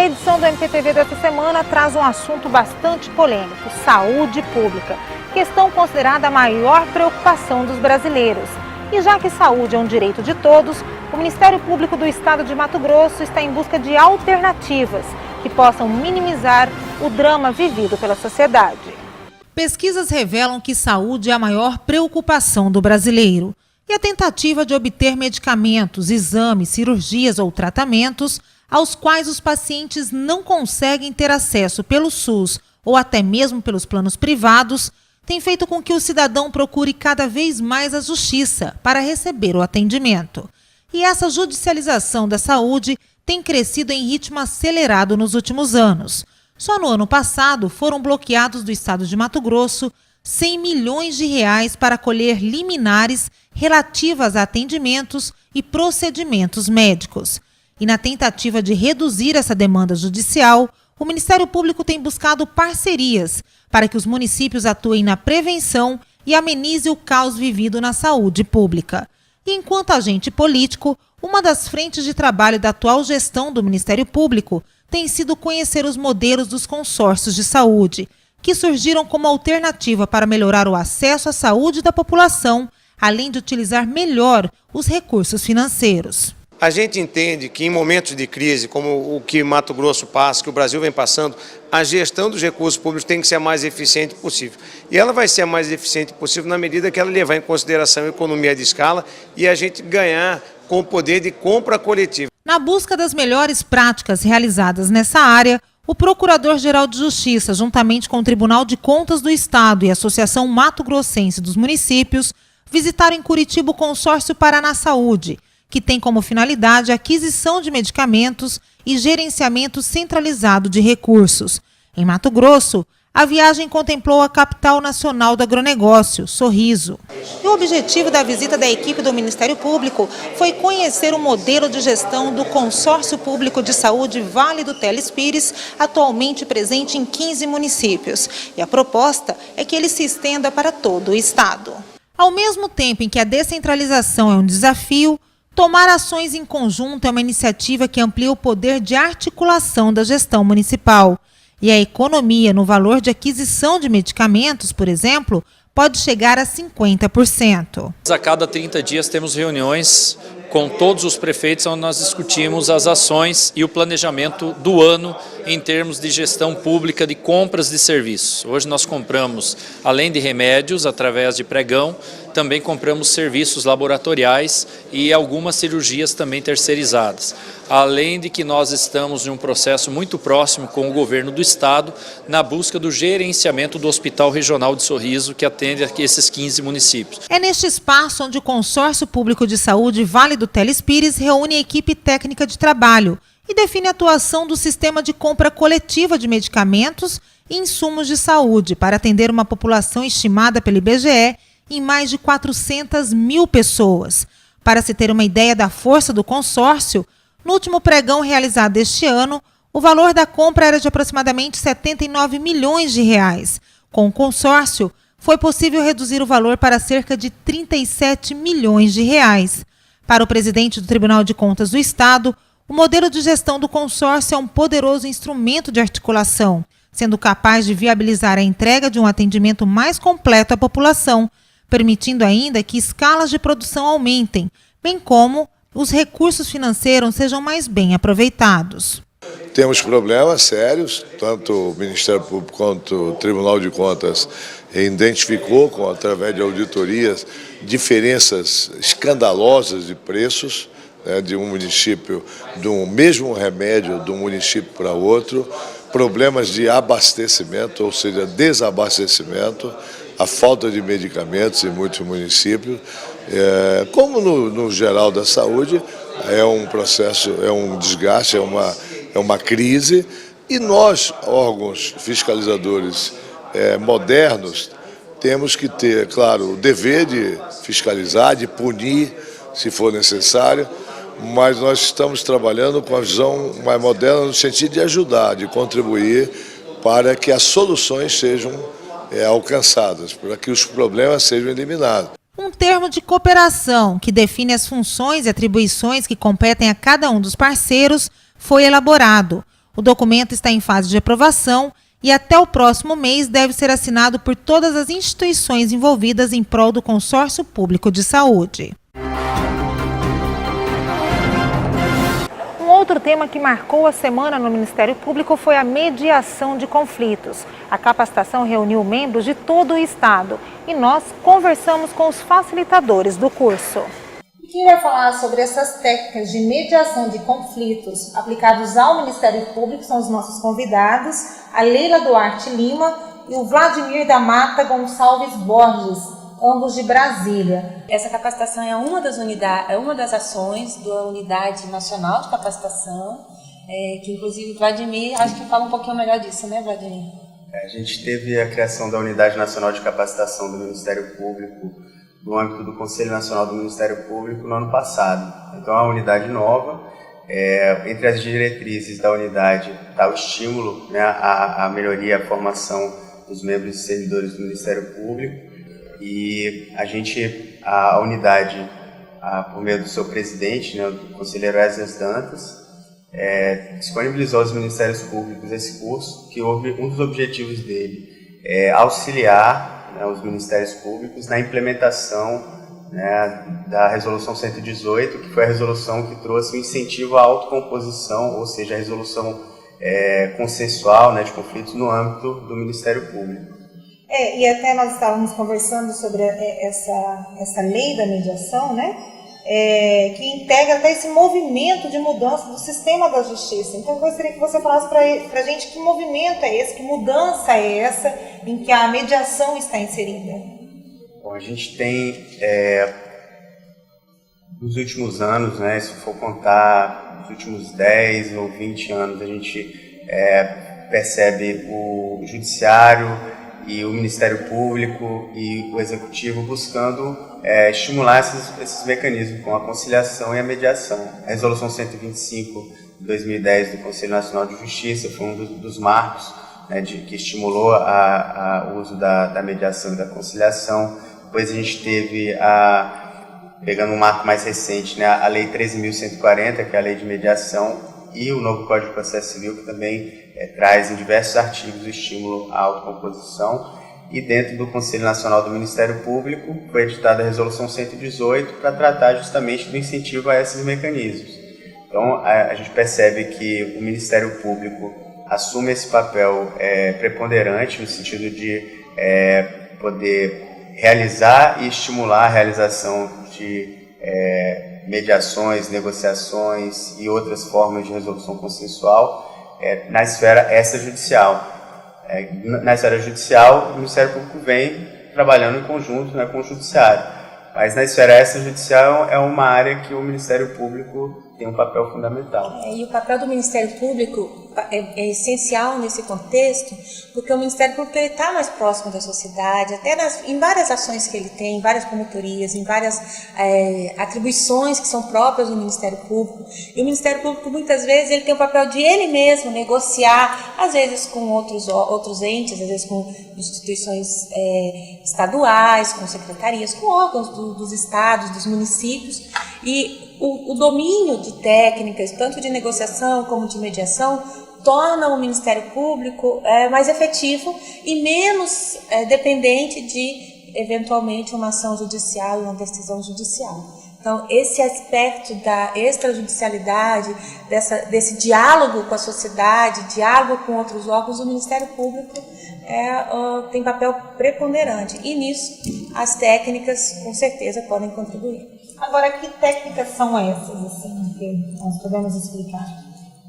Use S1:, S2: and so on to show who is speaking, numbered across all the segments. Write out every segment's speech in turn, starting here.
S1: A edição do MPTV dessa semana traz um assunto bastante polêmico: saúde pública, questão considerada a maior preocupação dos brasileiros. E já que saúde é um direito de todos, o Ministério Público do Estado de Mato Grosso está em busca de alternativas que possam minimizar o drama vivido pela sociedade. Pesquisas revelam que saúde é a maior preocupação do brasileiro. E a tentativa de obter medicamentos, exames, cirurgias ou tratamentos aos quais os pacientes não conseguem ter acesso pelo SUS ou até mesmo pelos planos privados tem feito com que o cidadão procure cada vez mais a justiça para receber o atendimento. E essa judicialização da saúde tem crescido em ritmo acelerado nos últimos anos. Só no ano passado foram bloqueados do estado de Mato Grosso 100 milhões de reais para colher liminares relativas a atendimentos e procedimentos médicos. E na tentativa de reduzir essa demanda judicial, o Ministério Público tem buscado parcerias para que os municípios atuem na prevenção e amenize o caos vivido na saúde pública. E enquanto agente político, uma das frentes de trabalho da atual gestão do Ministério Público tem sido conhecer os modelos dos consórcios de saúde, que surgiram como alternativa para melhorar o acesso à saúde da população, além de utilizar melhor os recursos financeiros.
S2: A gente entende que em momentos de crise, como o que Mato Grosso passa, que o Brasil vem passando, a gestão dos recursos públicos tem que ser a mais eficiente possível. E ela vai ser a mais eficiente possível na medida que ela levar em consideração a economia de escala e a gente ganhar com o poder de compra coletiva.
S1: Na busca das melhores práticas realizadas nessa área, o Procurador-Geral de Justiça, juntamente com o Tribunal de Contas do Estado e a Associação Mato Grossense dos Municípios, visitaram em Curitiba o Consórcio Paraná Saúde, que tem como finalidade a aquisição de medicamentos e gerenciamento centralizado de recursos. Em Mato Grosso, a viagem contemplou a capital nacional do agronegócio, Sorriso. E o objetivo da visita da equipe do Ministério Público foi conhecer o modelo de gestão do Consórcio Público de Saúde Vale do Telespires, atualmente presente em 15 municípios. E a proposta é que ele se estenda para todo o estado. Ao mesmo tempo em que a descentralização é um desafio, tomar ações em conjunto é uma iniciativa que amplia o poder de articulação da gestão municipal. E a economia no valor de aquisição de medicamentos, por exemplo, pode chegar a 50%.
S3: A cada 30 dias temos reuniões com todos os prefeitos onde nós discutimos as ações e o planejamento do ano em termos de gestão pública de compras de serviços. Hoje nós compramos, além de remédios, através de pregão, também compramos serviços laboratoriais e algumas cirurgias também terceirizadas. Além de que nós estamos em um processo muito próximo com o governo do estado na busca do gerenciamento do Hospital Regional de Sorriso, que atende aqui esses 15 municípios.
S1: É neste espaço onde o Consórcio Público de Saúde Vale do Telespires reúne a equipe técnica de trabalho e define a atuação do sistema de compra coletiva de medicamentos e insumos de saúde para atender uma população estimada pelo IBGE em mais de 400 mil pessoas. Para se ter uma ideia da força do consórcio, no último pregão realizado este ano, o valor da compra era de aproximadamente 79 milhões de reais. Com o consórcio, foi possível reduzir o valor para cerca de 37 milhões de reais. Para o presidente do Tribunal de Contas do Estado, o modelo de gestão do consórcio é um poderoso instrumento de articulação, sendo capaz de viabilizar a entrega de um atendimento mais completo à população, permitindo ainda que escalas de produção aumentem, bem como os recursos financeiros sejam mais bem aproveitados.
S4: Temos problemas sérios, tanto o Ministério Público quanto o Tribunal de Contas identificou, através de auditorias, diferenças escandalosas de preços, de um município, do mesmo remédio de um município para outro, problemas de abastecimento, ou seja, desabastecimento, a falta de medicamentos em muitos municípios. Como no geral da saúde, é um processo, é um desgaste, é uma crise, e nós, órgãos fiscalizadores modernos, temos que ter, claro, o dever de fiscalizar, de punir, se for necessário, mas nós estamos trabalhando com a visão mais moderna no sentido de ajudar, de contribuir para que as soluções sejam alcançadas, para que os problemas sejam eliminados.
S1: Um termo de cooperação que define as funções e atribuições que competem a cada um dos parceiros foi elaborado. O documento está em fase de aprovação e até o próximo mês deve ser assinado por todas as instituições envolvidas em prol do consórcio público de saúde. Um outro tema que marcou a semana no Ministério Público foi a mediação de conflitos. A capacitação reuniu membros de todo o estado e nós conversamos com os facilitadores do curso. Quem vai falar sobre essas técnicas de mediação de conflitos aplicados ao Ministério Público são os nossos convidados, a Leila Duarte Lima e o Vladimir da Mata Gonçalves Borges, ambos de Brasília.
S5: Essa capacitação é uma das ações da Unidade Nacional de Capacitação, que inclusive o Vladimir, acho que fala um pouquinho melhor disso, né, Vladimir?
S6: A gente teve a criação da Unidade Nacional de Capacitação do Ministério Público no âmbito do Conselho Nacional do Ministério Público no ano passado. Então, é uma unidade nova. Entre as diretrizes da unidade está o estímulo, né, à melhoria, à formação dos membros e servidores do Ministério Público. E a unidade, por meio do seu presidente, né, o conselheiro Esdras Dantas, disponibilizou aos Ministérios Públicos esse curso, que um dos objetivos dele é auxiliar, né, os Ministérios Públicos na implementação, né, da Resolução 118, que foi a resolução que trouxe o incentivo à autocomposição, ou seja, a resolução consensual, né, de conflitos no âmbito do Ministério Público.
S1: E até nós estávamos conversando sobre essa lei da mediação, né? Que integra até esse movimento de mudança do sistema da justiça. Então, eu gostaria que você falasse para a gente que movimento é esse, que mudança é essa em que a mediação está inserida.
S6: Bom, a gente tem, nos últimos anos, né, se for contar nos últimos 10 ou 20 anos, a gente percebe o Judiciário e o Ministério Público e o Executivo buscando estimular esses mecanismos com a conciliação e a mediação. A Resolução 125 de 2010 do Conselho Nacional de Justiça foi um dos marcos, né, que estimulou o uso da mediação e da conciliação. Depois a gente teve, pegando um marco mais recente, né, a Lei 13.140, que é a Lei de Mediação, e o novo Código de Processo Civil, que também traz em diversos artigos o estímulo à autocomposição. E dentro do Conselho Nacional do Ministério Público foi editada a Resolução 118 para tratar justamente do incentivo a esses mecanismos. Então, a gente percebe que o Ministério Público assume esse papel preponderante no sentido de poder realizar e estimular a realização de mediações, negociações e outras formas de resolução consensual na esfera extrajudicial. Na esfera judicial, o Ministério Público vem trabalhando em conjunto, né, com o Judiciário. Mas na esfera extrajudicial é uma área que o Ministério Público tem um papel fundamental.
S5: E o papel do Ministério Público é essencial nesse contexto, porque o Ministério Público está mais próximo da sociedade, até em várias ações que ele tem, em várias promotorias, em várias atribuições que são próprias do Ministério Público. E o Ministério Público, muitas vezes, ele tem o papel de ele mesmo negociar, às vezes com outros entes, às vezes com instituições estaduais, com secretarias, com órgãos dos estados, dos municípios. E o domínio de técnicas, tanto de negociação como de mediação, torna o Ministério Público mais efetivo e menos dependente de, eventualmente, uma ação judicial e uma decisão judicial. Então, esse aspecto da extrajudicialidade, desse diálogo com a sociedade, diálogo com outros órgãos, o Ministério Público tem papel preponderante. E nisso, as técnicas, com certeza, podem contribuir.
S1: Agora, que técnicas são essas, assim, que nós podemos explicar?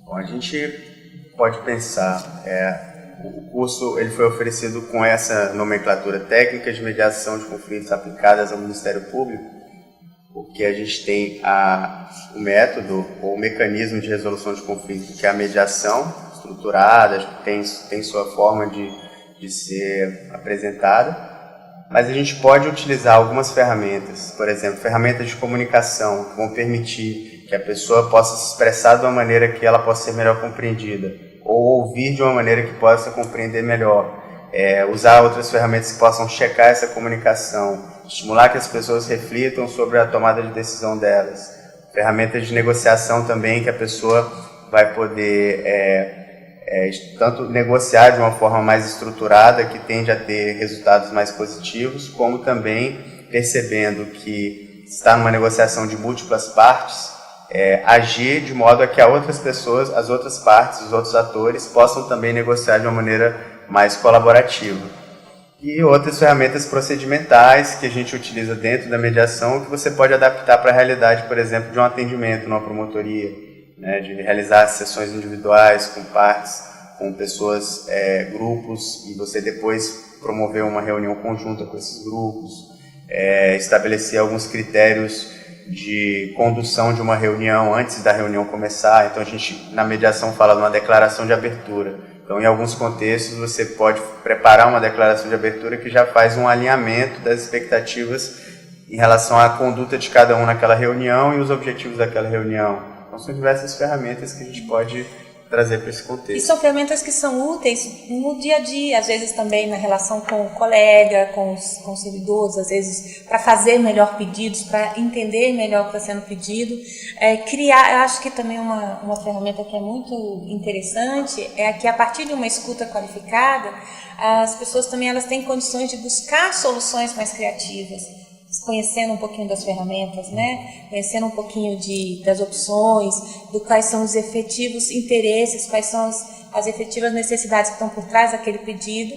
S6: Bom, a gente pode pensar, o curso ele foi oferecido com essa nomenclatura, técnicas de mediação de conflitos aplicadas ao Ministério Público, porque a gente tem o método ou o mecanismo de resolução de conflitos, que é a mediação estruturada, tem sua forma de ser apresentada. Mas a gente pode utilizar algumas ferramentas, por exemplo, ferramentas de comunicação que vão permitir que a pessoa possa se expressar de uma maneira que ela possa ser melhor compreendida, ou ouvir de uma maneira que possa compreender melhor. Usar outras ferramentas que possam checar essa comunicação, estimular que as pessoas reflitam sobre a tomada de decisão delas. Ferramentas de negociação também, que a pessoa vai poder tanto negociar de uma forma mais estruturada, que tende a ter resultados mais positivos, como também percebendo que está numa negociação de múltiplas partes, agir de modo a que as outras partes, os outros atores possam também negociar de uma maneira mais colaborativa. E outras ferramentas procedimentais que a gente utiliza dentro da mediação, que você pode adaptar para a realidade, por exemplo, de um atendimento numa promotoria, né, de realizar sessões individuais com partes, com pessoas, grupos, e você depois promover uma reunião conjunta com esses grupos, estabelecer alguns critérios de condução de uma reunião antes da reunião começar. Então a gente, na mediação, fala de uma declaração de abertura. Então, em alguns contextos, você pode preparar uma declaração de abertura que já faz um alinhamento das expectativas em relação à conduta de cada um naquela reunião e os objetivos daquela reunião. Então, são diversas ferramentas que a gente pode trazer para esse contexto.
S5: E são ferramentas que são úteis no dia a dia, às vezes também na relação com o colega, com os servidores, às vezes para fazer melhor pedidos, para entender melhor o que está sendo pedido. Eu acho que também uma ferramenta que é muito interessante é que a partir de uma escuta qualificada, as pessoas também elas têm condições de buscar soluções mais criativas, conhecendo um pouquinho das ferramentas, né? Conhecendo um pouquinho das opções, quais são os efetivos interesses, quais são as efetivas necessidades que estão por trás daquele pedido.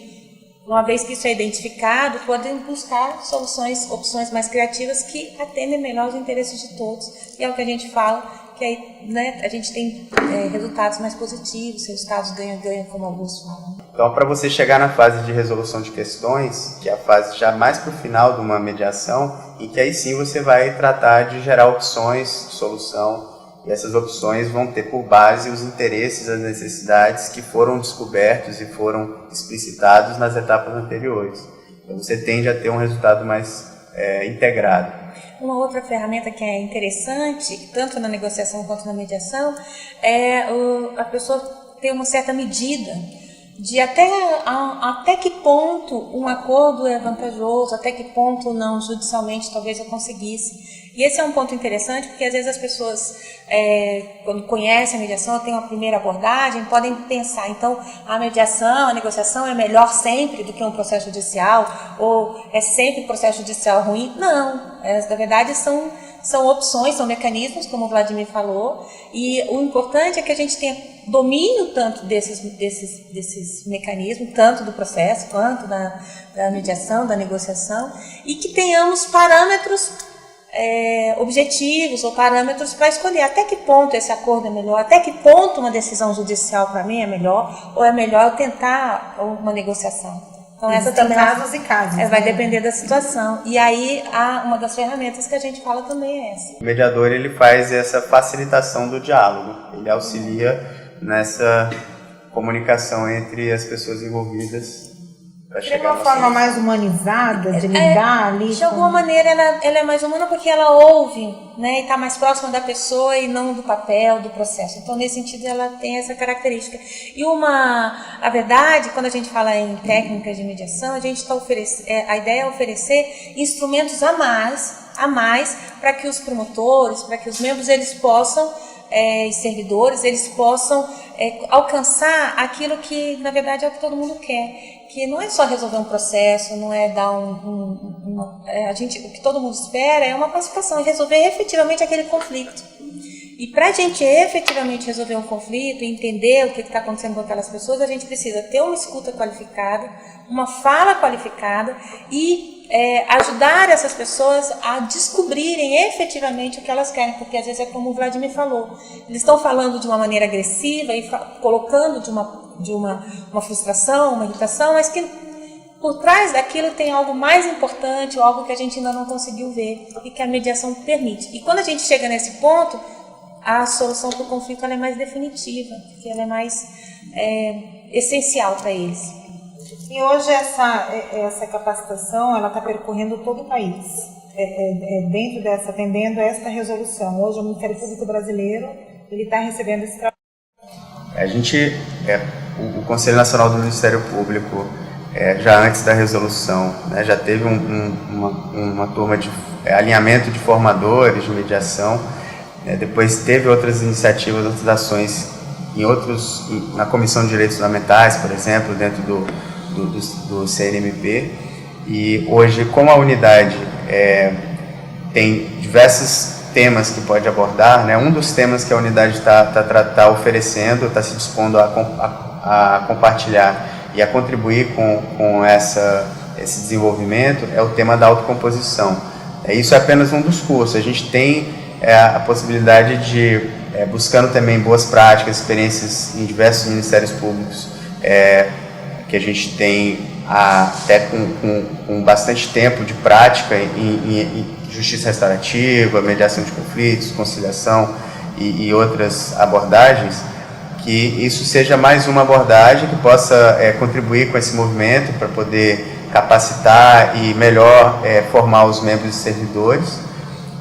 S5: Uma vez que isso é identificado, podem buscar opções mais criativas que atendem melhor os interesses de todos. E é o que a gente fala, que aí, né, a gente tem resultados mais positivos, resultados ganha-ganha, como alguns falam.
S6: Então, para você chegar na fase de resolução de questões, que é a fase já mais para o final de uma mediação, em que aí sim você vai tratar de gerar opções de solução, e essas opções vão ter por base os interesses, as necessidades que foram descobertos e foram explicitados nas etapas anteriores. Então, você tende a ter um resultado mais integrado.
S5: Uma outra ferramenta que é interessante, tanto na negociação quanto na mediação, é a pessoa ter uma certa medida de até que ponto um acordo é vantajoso, até que ponto não, judicialmente talvez eu conseguisse. E esse é um ponto interessante, porque às vezes as pessoas, quando conhecem a mediação, têm uma primeira abordagem, podem pensar, então a mediação, a negociação é melhor sempre do que um processo judicial, ou é sempre processo judicial ruim. Não, na verdade são opções, são mecanismos, como o Vladimir falou, e o importante é que a gente tenha domínio tanto desses mecanismos, tanto do processo quanto da mediação, da negociação, e que tenhamos parâmetros objetivos ou parâmetros para escolher até que ponto esse acordo é melhor, até que ponto uma decisão judicial para mim é melhor, ou é melhor eu tentar uma negociação. Então, essa também
S1: casos e casos.
S5: Vai depender da situação. E aí, uma das ferramentas que a gente fala também é essa.
S6: O mediador, ele faz essa facilitação do diálogo. Ele auxilia nessa comunicação entre as pessoas envolvidas.
S1: De uma forma mais humanizada de lidar ali?
S5: De alguma maneira, ela é mais humana porque ela ouve, né, e está mais próxima da pessoa e não do papel, do processo. Então, nesse sentido, ela tem essa característica. E a verdade, quando a gente fala em técnicas de mediação, a gente está a ideia é oferecer instrumentos a mais para que os promotores, para que os membros, eles possam, servidores, eles possam alcançar aquilo que, na verdade, é o que todo mundo quer. Que não é só resolver um processo, não é dar o que todo mundo espera é uma participação, é resolver efetivamente aquele conflito. E para a gente efetivamente resolver um conflito, entender o que está acontecendo com aquelas pessoas, a gente precisa ter uma escuta qualificada, uma fala qualificada e ajudar essas pessoas a descobrirem efetivamente o que elas querem, porque às vezes é como o Vladimir falou, eles estão falando de uma maneira agressiva e colocando de uma frustração, uma irritação, mas que por trás daquilo tem algo mais importante, ou algo que a gente ainda não conseguiu ver e que a mediação permite. E quando a gente chega nesse ponto, a solução para o conflito ela é mais definitiva, porque ela é mais essencial para eles.
S1: E hoje essa capacitação ela está percorrendo todo o país, atendendo esta resolução. Hoje o Ministério Público Brasileiro ele está recebendo esse trabalho.
S6: O Conselho Nacional do Ministério Público, já antes da resolução, né, já teve uma turma de alinhamento de formadores, de mediação, depois teve outras iniciativas, outras ações na Comissão de Direitos Fundamentais, por exemplo, dentro do CNMP. E hoje, como a unidade tem diversos temas que pode abordar, né? Um dos temas que a unidade está oferecendo, está se dispondo a compartilhar e a contribuir com esse desenvolvimento é o tema da autocomposição. Isso é apenas um dos cursos. A gente tem a possibilidade de, buscando também boas práticas, experiências em diversos ministérios públicos, que a gente tem até com bastante tempo de prática em justiça restaurativa, mediação de conflitos, conciliação e outras abordagens, que isso seja mais uma abordagem que possa contribuir com esse movimento para poder capacitar e melhor formar os membros e servidores,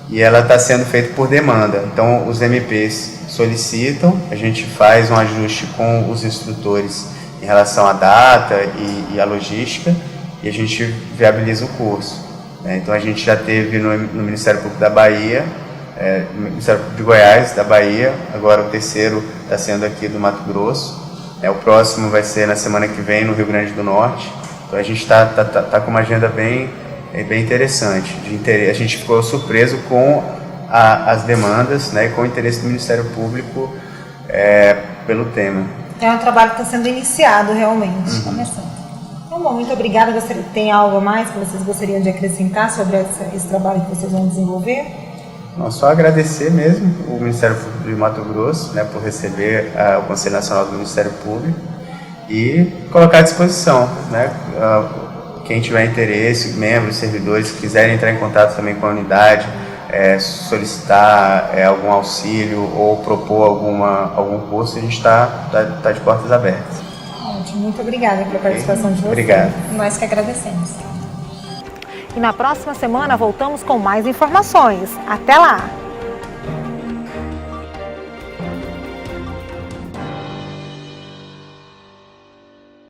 S6: e ela está sendo feita por demanda. Então, os MPs solicitam, a gente faz um ajuste com os instrutores em relação à data e à logística, e a gente viabiliza o curso. Então, a gente já teve no Ministério Público da Bahia, no Ministério Público de Goiás, da Bahia, agora o terceiro está sendo aqui do Mato Grosso, o próximo vai ser na semana que vem no Rio Grande do Norte. Então a gente está com uma agenda bem interessante. A gente ficou surpreso com as demandas, né, e com o interesse do Ministério Público pelo tema.
S1: É um trabalho que está sendo iniciado realmente, começando. Então, bom, muito obrigada. Tem algo a mais que vocês gostariam de acrescentar sobre esse trabalho que vocês vão desenvolver?
S6: Não, só agradecer mesmo o Ministério Público de Mato Grosso, né, por receber o Conselho Nacional do Ministério Público e colocar à disposição, né, quem tiver interesse, membros, servidores, que quiserem entrar em contato também com a unidade, solicitar algum auxílio ou propor algum curso, a gente está de portas abertas.
S1: Ótimo, muito obrigada pela participação de vocês.
S6: Obrigado.
S5: Nós que agradecemos.
S1: E na próxima semana voltamos com mais informações. Até lá!